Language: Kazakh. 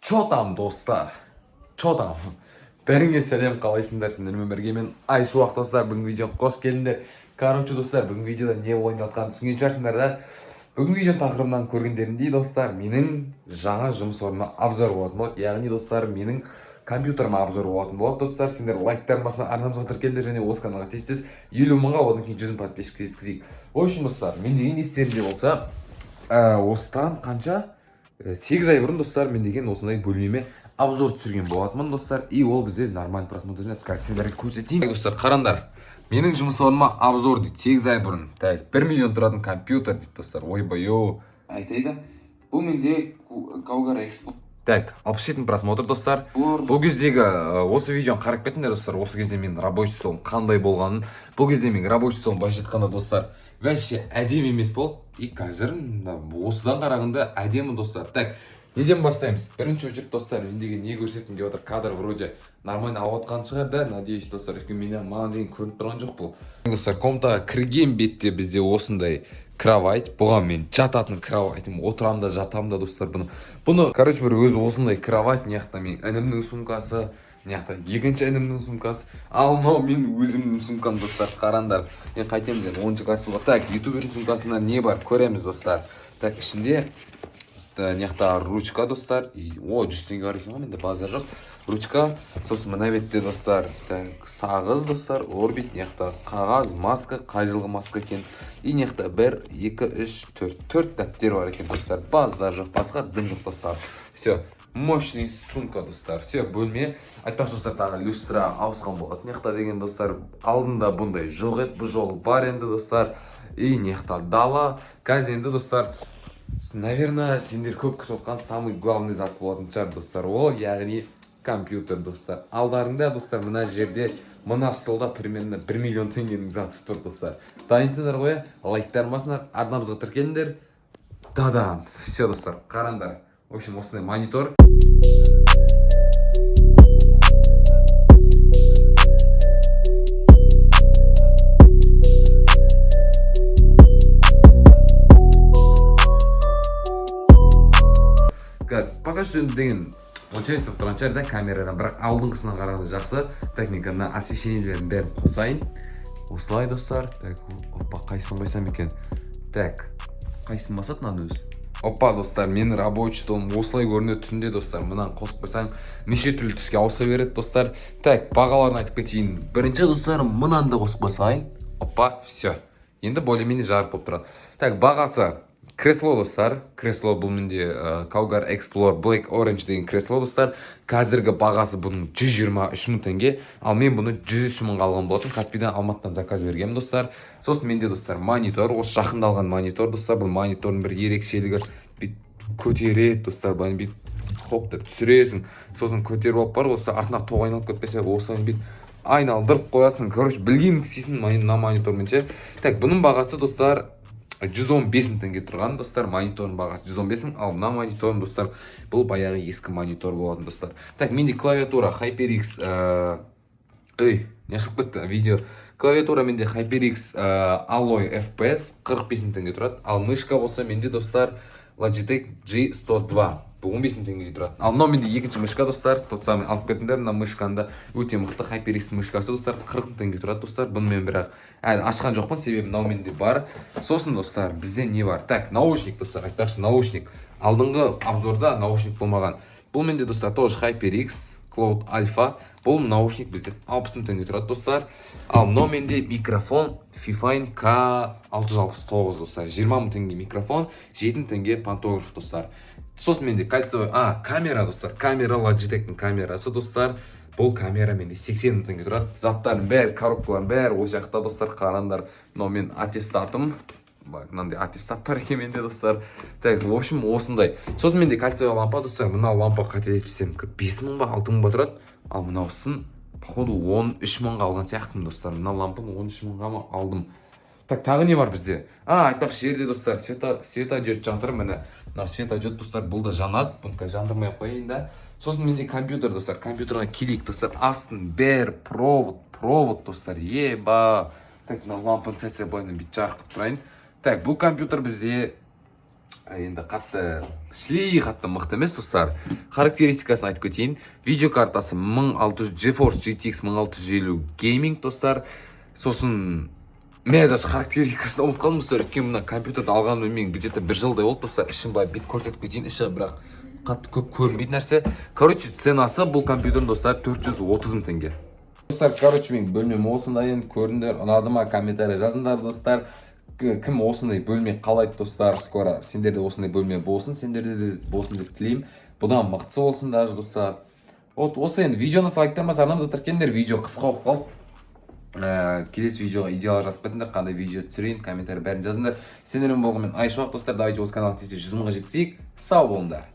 Чо там достар? Чо там? Бәріңе сәлем, қалайсыңдар? Сендермен бірге мен Айшуақ достар. Бүгінгі видеоға қош келдіңдер. Короче достар, бүгінгі видеода не ойын жатқанын түсінген шығарсыңдар да. Бүгінгі видео тақырыбынан көргендеріндей достар, менің жаңа жұмыс орныма обзор болатын болады. Яғни достар, менің компьютеріме обзор болатын болады достар. Сендер лайктарың басына арнамызға тіркелдер және осы каналға тез 50 мыңға, одан кейін 100 подписчик жеткізейік. В общем достар, мен деген естерінде болса, осыдан қанша 8 ай бұрын достар, мен деген осындай бөлмеме обзор түсірген болатынмын достар. И ол бізде нормальный просмотр жинады. Қазір сендерге көрсетейін. Достар, қараңдар. Менің жұмыс орныма обзор дейді 8 ай бұрын. Так, 1 миллион тұратын компьютер дейді достар. Ойбай-ой. Айтайды. Бұл менде Kaugar Expo. Так, 67 просмотр достар. Бұл кездегі осы видеоны қарап кетіңдер достар. Осы кезде менің рабочий столым қандай болғанын. Бұл кезде менің рабочий столым былайша айтқанда достар, вообще әдемі емес болды. И қазір осыдан қарағанда әдемі достар. Так, неден бастаймыз? Бірінші очередь достар, мен деген не көрсеткім келіп отыр? Кадр вроде нормально алып отқан шығар да, надеюсь достар, өйткені маған деген көрініп тұрған жоқ бұл. Достар, комнатаға кірген бетте бізде осындай кровать. Бұған мен жататын кроватьым, отырам да жатам да достар бұны. Короче, бір өзі осындай кровать, неяқта мен інімнің сумкасы, неяқта екінші інімнің сумкасы. Ал мынау мен өзімнің сумкам достар, қараңдар. Мен қайтеміз енді 10-шы класс болған. Так, ютубердің сумкасында не бар? Көреміз достар. Так, ішінде неяқта ручка достар. О, 100 теңге бар екен ғой, менде базар жоқ. Ручка, сосын мына бетте достар, сағыз достар, орбит, неяқта қағаз, маска, қай жылғы маска екен. И неяқта 1, 2, 3, 4 дәптер бар екен достар. Базар жоқ, басқа дым жоқ достар. Все, мощный сумка достар. Все, бөлме. Айтпақшы достар, тағы люстра ауысқан болады. Неяқта деген достар, алдында бұндай жоқ еді, бұл жолы бар енді достар. И неяқта дала. Қазір енді достар, наверное, сендер көп күтіп отқан самый главный зат болатын шығар достар. Ол яғни компьютер достар. Алдарыңда достар, мына жерде мына столда примерно 1 миллион теңгенің заты тұр достар. Дайынсыңдар ғой? Лайктарың басыңдар, арнамызға тіркеліңдер. Да-да, все достар, қараңдар. В общем, осындай монитор. Пока что деген оншайсы тұрған шығар да камерадан, бірақ алдыңғысынан қарағанда жақсы. Так, мен мына освещениелерін бәрін қосайын. Осылай достар. Так, опа, қайсысын қойсам екен? Так, қайсысын басады мынаны өзі? Опа достар, менің рабочий столым осылай көрінеді түнде достар. Мынаны қосып қойсаң неше түрлі түске ауыса береді достар. Так, бағаларын айтып кетейін. Бірінші достар, мынаны да қосып қойсайын. Опа, все. Енді более-менее жарық болып тұрады. Так, бағасы кресло достар. Кресло бұл менде Kaugar Explore Black Orange деген кресло достар. Қазіргі бағасы бұның 123 мың теңге. Ал мен бұны 103 мыңға алған болатын. Каспийдан, Алматыдан заказ бергенмін достар. Сосын менде достар монитор. Осы жақында алған монитор достар. Бұл монитордың бір ерекшелігі көтереді достар. Бұны бит хоп деп түсіресің. Сосын көтеріп алып бар. Осы артына тоқ айналып кетпесе, осыны бит айналдырып қоясың. Короче, білгенің істейсің мына монитормен ше. Так, бұның бағасы достар 115 мың теңге тұрған достар. Мониторын бағасы 115 мың, ал мына мониторын достар, бұл баяғы ескі монитор болатын достар. Так, менде клавиатура HyperX не шығып кетті видео. Клавиатура менде HyperX Alloy FPS 45 мың теңге тұрады. Ал мышка болса менде достар Logitech G102. Бұл 15 мың теңге тұрады. Ал мынау менде екінші мышка достар. Тот самый алып кетіңдер. Мына мышканда өте мықты HyperX мышкасы достар. 40 мың теңге тұрады достар. Бұны мен бірақ әлі ашқан жоқпын, себебі мынау менде бар. Сосын достар, бізде не бар? Так, наушник достар. Айтпақшы, наушник. Алдыңғы обзорда наушник болмаған. Бұл менде достар тоже HyperX Cloud Alpha. Бұл наушник бізде 60 мың теңге тұрады достар. Ал мынау менде микрофон Fifine K669 достар. 20 мың теңге микрофон, 7 мың теңге пантограф достар. Сосын менде кальцевый камера достар. Камера Logitech'тің камерасы достар. Бұл камера менде 80 мың теңге тұрады. Заттардың бәрі, коробкалардың бәрі осы жақта достар. Қараңдар. Мынау мен аттестатым. Мынандай аттестат бар екен менде достар. Так, в общем, осындай. Сосын менде кальцевый лампа достар. Мына лампа қателеспесем 5 мың ба, 6 мың ба тұрады. Ал мынаусын походу 13 мыңға алған сияқтымын достар. Мына лампаны 13 мыңға ма алдым. Так, тағы не бар бізде? Айтпақшы, жерде достар светодиод жатыр. Міне мына светодиод достар, бұл да жанады. Бұны жандырмай қойайын да. Сосын менде компьютер достар. Компьютерға келейік достар. Астын бәрі провод достар. Еба. Так, мына лампаны сәтсе бойынан бит жарқып тұрайын. Так, бұл компьютер бізде Енді қатты шлей қатты мықты емес достар. Характеристикасын айтып кетейін. Видео картасы 1600 GeForce GTX 1650 Gaming достар. Сосын мен даже характеристикасын ұмытып қалдым достар. Өйткені мына компьютерді алғанымда мен где-то 1 жылдай болды достар. Ішін былай бет көрсетіп кетейін. Іші бірақ қатты көп көрінбейтін нәрсе. Короче, ценасы бұл компьютердің достар 430 мың теңге. Достар, короче, мен бөлмем осындай енді көріңдер. Ұнады ма, комментарий жазыңдар достар. Кім осындай бөлме қалайды достар, скоро сендерде осындай бөлме болсын, сендерде де болсын деп тілеймін. Бұдан мықтысы болсын даже достар. Вот осы енді видеоны лайктамаса арнамызда тіркендер, видео қысқа болып қалды. Келесі видеоға идеялар жазып кетіңдер, қандай видео түсірейін, комментарий бәрін жазыңдар. Сендермен болғанмен Айшуақ достар, давайте осы каналға тез 100 мыңға жетсек, сау болыңдар.